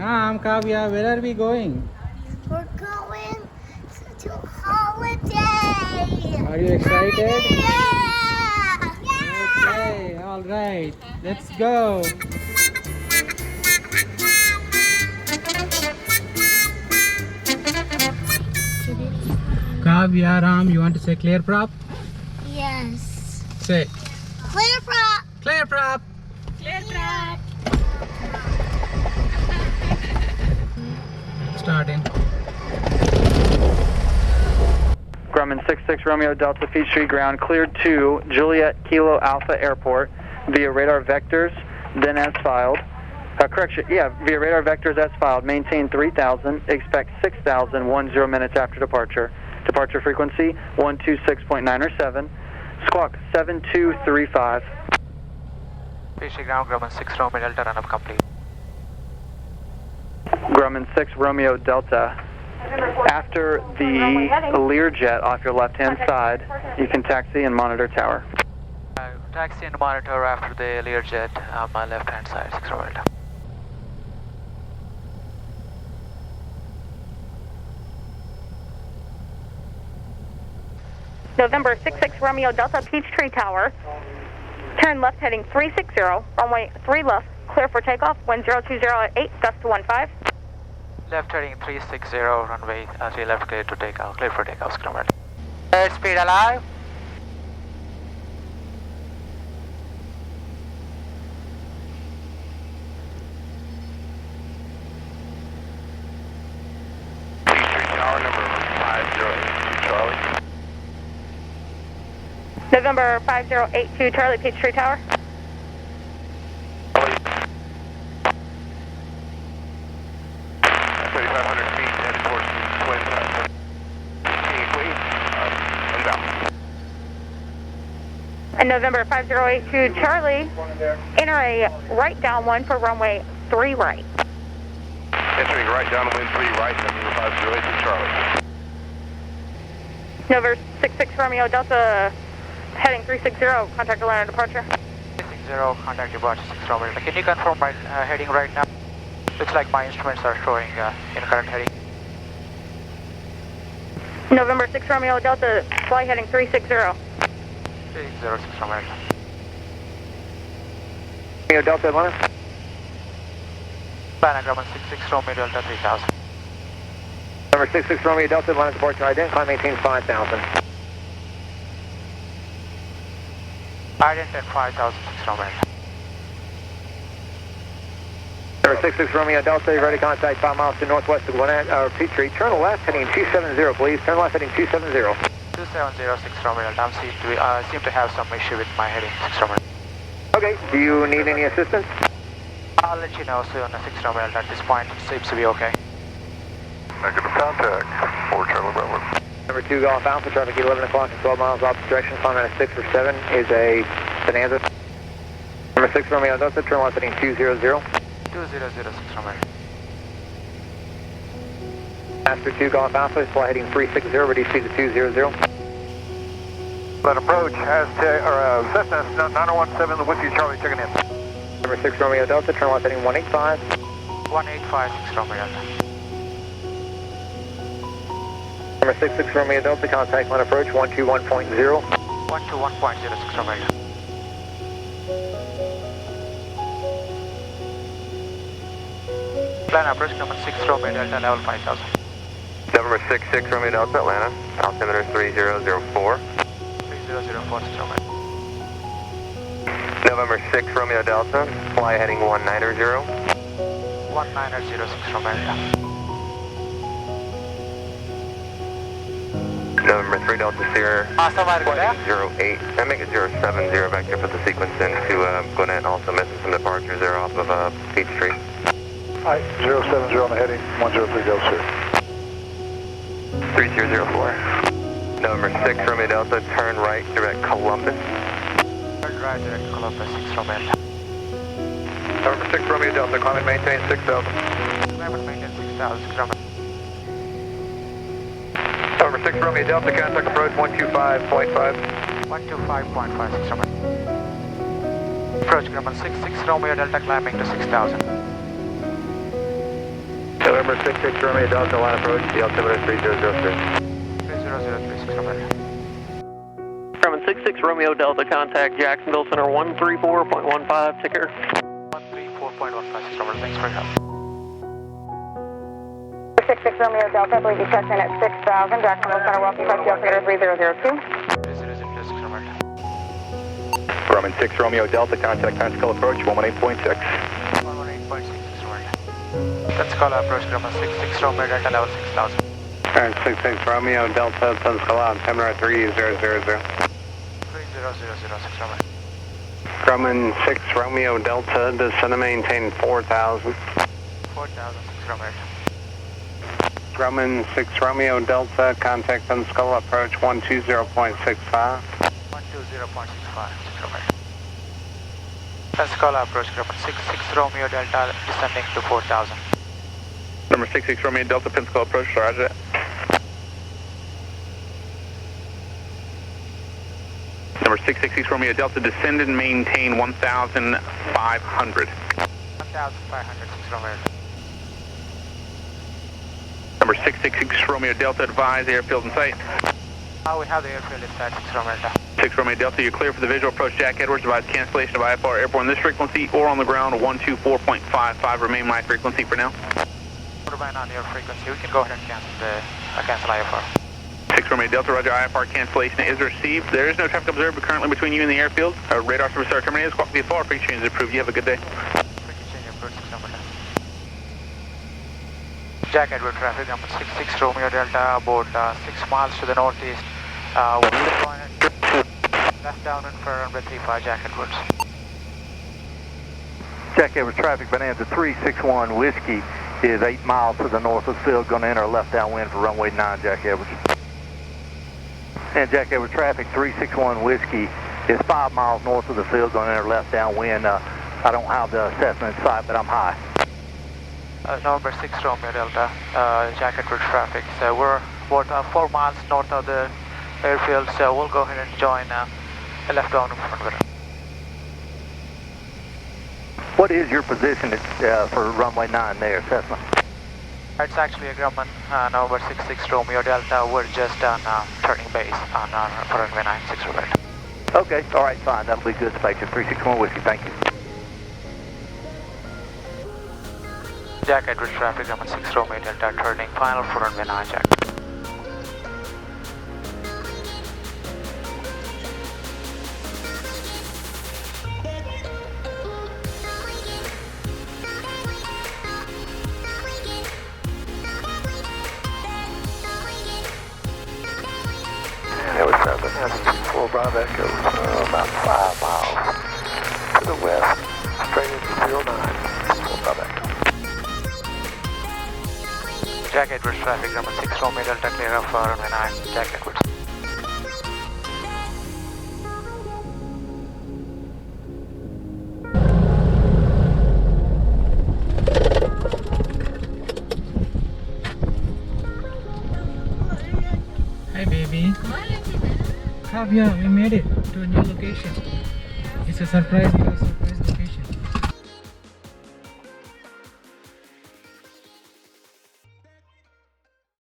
Kavya, where are we going? We're going to holiday. Are you excited? Yeah. Okay, all right. Let's go. Kavya, Ram, you want to say clear prop? Yes. Say Clear prop. clear prop. Clear prop. Starting. Grumman 66 Romeo Delta Peachtree ground cleared to Juliet Kilo Alpha Airport via radar vectors, then as filed. Via radar vectors as filed. Maintain 3,000. Expect 6,010 minutes after departure. Departure frequency 126.9 or 7. Squawk 7235. Peachtree ground, Grumman 6 Romeo Delta, run up complete. Grumman 6 Romeo Delta. After the Learjet off your left-hand side, you can taxi and monitor tower. Taxi and monitor after the Learjet on my left-hand side, 6 Romeo Delta. November 66 Romeo Delta Peachtree Tower. Turn left heading 360, runway 3 left, clear for takeoff, 1020 at 8, gust to 15. Left heading 360, runway 3 left, clear to takeoff, clear for takeoff, Grumman. Air speed alive. November 5082 Charlie Peachtree Tower. And November 5082 Charlie, enter a right downwind for runway 3 right. Entering right downwind 3 right, November 5082 Charlie. November 66 Romeo Delta, heading 360, contact Atlanta departure. 360, contact departure 6 Romeo Delta. Can you confirm my heading right now? Looks like my instruments are showing incorrect heading. November 6 Romeo Delta, fly heading 360. 306 Romeo Delta. Romeo Delta Atlanta. Atlanta, Grumman 66 Romeo Delta 3000. Number 66 Romeo Delta Atlanta departure identify, maintain 5,000. Ident and 5006 Romeo Delta. Number 66 Romeo Delta, ready to contact 5 miles to northwest of Gwinnett, Peachtree. Turn left heading 270, please. Turn left heading 270. 2706 Romeo Delta. I seem to have some issue with my heading 6 Romeo Delta. Okay, do you need any assistance? I'll let you know soon, 6 Romeo Delta. At this point, it seems to be okay. Negative contact, 4 Charlie Bravo. Number 2 Golf Alpha, traffic 11 o'clock and 12 miles opposite direction, climb at 6 or 7 is a Bonanza. Number 6 Romeo Delta, turn left heading 200. 2006 Romeo. Master 2 Golf Alpha, fly heading 360, ready to see the 200. Let approach, Cessna 9017 with you Charlie, checking in. Number 6 Romeo Delta, turn left heading 185. 1856 Romeo Delta. Number 66 Romeo Delta, contact line approach 121.0. 121.06 Romeo Delta. Plan approach Grumman 6 Romeo Delta, level 5000. November 66 Romeo Delta Atlanta, altimeter 3004. 3004 6 Romeo. November 6 Romeo Delta, fly heading 190. 1906 Romeo Delta. November 3 Delta Sierra, Somewhere go there? 08. I make it 070 vector, put the sequence into Gwinnett, also missing some departures there off of Peachtree. Alright, 070 on the heading, 103 Delta Sierra. 3004. November 6 Romeo Delta, turn right direct Columbus. Turn right direct Columbus 6 Romeo Delta. November 6 Romeo Delta, climb and maintain 6,000. Grumman maintain 6000 Grumman. November 6 Romeo Delta, contact approach 125.5. 125.56 Romeo. Approach Grumman 66 Romeo Delta, climbing to 6000. November 66 Romeo Delta, line approach, the altimeter 3003. 3003, Roger. Grumman 66 Romeo Delta, contact Jacksonville Center 134.15, ticker. 134.15, Roger. Thanks for your help. 66 Romeo Delta, I believe you checked in at 6,000. Jacksonville Center, welcome, taxi altimeter 3002. 3006, Roger. Grumman 6 Romeo Delta, contact tactical approach 118.6. 118.6, Roger. Pensacola approach, Grumman 66 Romeo Delta, level 6000. Alright, 66 Romeo Delta, Pensacola, altimeter 3000. 3006, Roger. Grumman 6 Romeo Delta, descend to maintain 4000. 4006, Roger. Grumman 6 Romeo Delta, contact Pensacola approach 120.65. 120.65, Roger. Pensacola approach, Grumman 66 Romeo Delta, descending to 4000. Number 66 Romeo Delta, Pensacola approach, roger that. Number 666 Romeo Delta, descend and maintain 1,500. 1,500, 6 Romeo. Number 666 Romeo Delta, advise airfield in sight. We have the airfield in sight, 6 Romeo Delta. 6 Romeo Delta, you're clear for the visual approach. Jack Edwards, advise cancellation of IFR airborne this frequency or on the ground 124.55. Remain my frequency for now. Remain on your frequency. We can go ahead and cancel IFR. 6 Romeo Delta, roger, IFR cancellation is received. There is no traffic observed currently between you and the airfield. Radar service are terminated. Squawk VFR, free change is approved. You have a good day. Frequency change approach, 6 Romeo Delta. Jack Edward traffic, number 66 Romeo Delta, about 6 miles to the northeast. Left downwind for runway 35, Jack Edwards. Jack Edwards traffic, Bonanza 361 Whiskey is 8 miles to the north of the field, going to enter left downwind for runway 9, Jack Edwards. And Jack Edwards traffic 361 Whiskey is 5 miles north of the field, going to enter left downwind. I don't have the assessment in sight, but I'm high. November 6 Romeo Delta, Jack Edwards traffic. So we're about 4 miles north of the airfield, so we'll go ahead and join left downwind for runway. What is your position for runway 9 there, assessment? It's actually a Grumman, November 66 Romeo Delta. We're just on turning base on runway 96 Romeo. Okay, all right, fine. That'll be good, Spectre 361 Whiskey. Thank you. Jack Edwards traffic, Grumman 6 Romeo Delta, turning final for runway 9, Jack. That was traffic. That's 4 Bravo Echo, about 5 miles to the west, straight into 09. 4 Bravo Echo. Jack Edwards traffic, Grumman 6 Romeo Delta, clear of runway 9, Jack Edwards. Hi baby. Kavya, we made it to a new location. It's a surprise, you are surprised